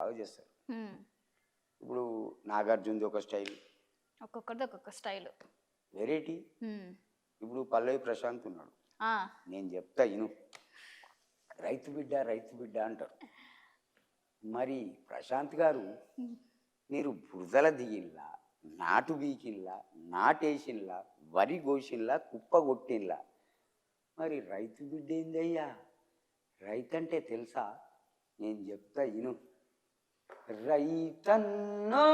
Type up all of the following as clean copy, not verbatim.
బాగా చేస్తారు. హ్మ్. ఇప్పుడు నాగార్జునది ఒక స్టైల్, ఒక్కొక్కరిది ఒక్కొక్క స్టైలు. వెరైటీ. హ్మ్. ఇప్పుడు పల్లవి ప్రశాంత్ ఉన్నాడు, ఆ! నేను చెప్తా ఇను, రైతు బిడ్డ రైతు బిడ్డ అంటారు. మరి ప్రశాంత్ గారు హ్మ్. మీరు బురదల దిగిల్లా, నాటు బీకిల్లా, నాటేసిల్లా, వరి గోసిల్లా, కుప్ప కొట్టిల్లా, మరి రైతు బిడ్డ ఏందయ్యా? రైతంటే తెలుసా? నేను చెప్తా ఇను, రైతన్నో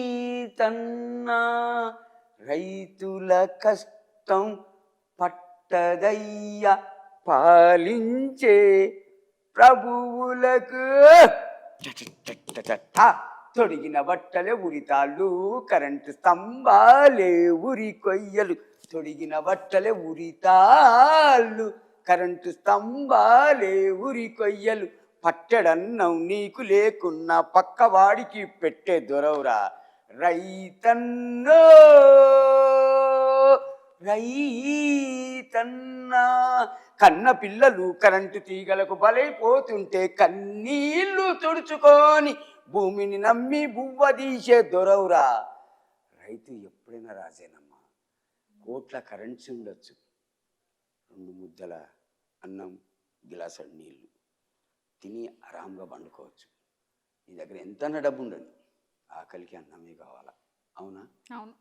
రైతన్నా, రైతుల కష్టం పట్టదయ్య, పాలించే ప్రభువులకు తొడిగిన బట్టలే ఉరితాళ్ళు, కరెంటు స్తంభాలే ఉరి కొయ్యలు, తొడిగిన బట్టలే ఉరితాళ్ళు, కరెంటు స్తంభాలే ఉరి కొయ్యలు, పట్టెడన్నం నీకు లేకున్నా పక్కవాడికి పెట్టే దొరవురా రైతన్నో రైతన్నా. కన్న పిల్లలు కరెంటు తీగలకు బలైపోతుంటే కన్నీళ్లు తుడుచుకొని భూమిని నమ్మి బువ్వ తీసే దొరవురా రైతు. ఎప్పుడైనా రాజేనమ్మా, కోట్ల కరెన్సీ ఉండొచ్చు, 2 ముద్దల అన్నం, గిలాసడు నీళ్ళు తిని ఆరాంగా పండుకోవచ్చు. నీ దగ్గర ఎంతన్నా డబ్బు ఉండదు, ఆకలికి అన్నమే కావాలా, అవునా? అవును.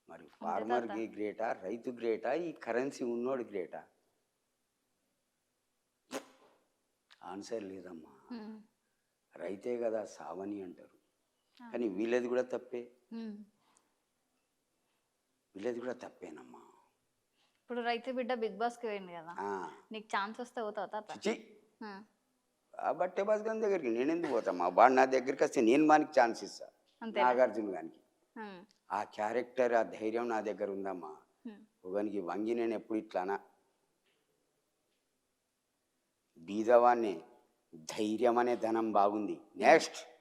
మరి అంతే తాత. ఫార్మర్కి గ్రేటా, రైతు గ్రేటా, ఈ కరెన్సీ ఉన్నోడు గ్రేటా? ఆన్సర్ లేదమ్మా. హ్మ్. రైతే కదా సావని అంటారు, కానీ వీళ్ళది కూడా తప్పే, హ్మ్. వీళ్ళది కూడా తప్పేనమ్మా. ఇప్పుడు రైతు బిడ్డ బిగ్ బాస్‌కి పోయింది కదా! ఆ, నీకు ఛాన్స్ వస్తే పోతావా తాత? చిచి, ఆ! ఆ బట్టే బాస్గన్ దగ్గరికి నేను ఎందుకు పోతామా? వాడు నా దగ్గరికి వస్తే నేను వానికి ఛాన్స్ ఇస్తా, అంతేనా? నాగార్జున గానికి. హ్మ్. ఆ క్యారెక్టర్, ఆ ధైర్యం నా దగ్గర ఉందమ్మా. హ్మ్. ఒకనికి వంగి నేను ఎప్పుడు ఇట్లానా, బీదవాన్ని ధైర్యం అనే ధనం బాగుంది. నెక్స్ట్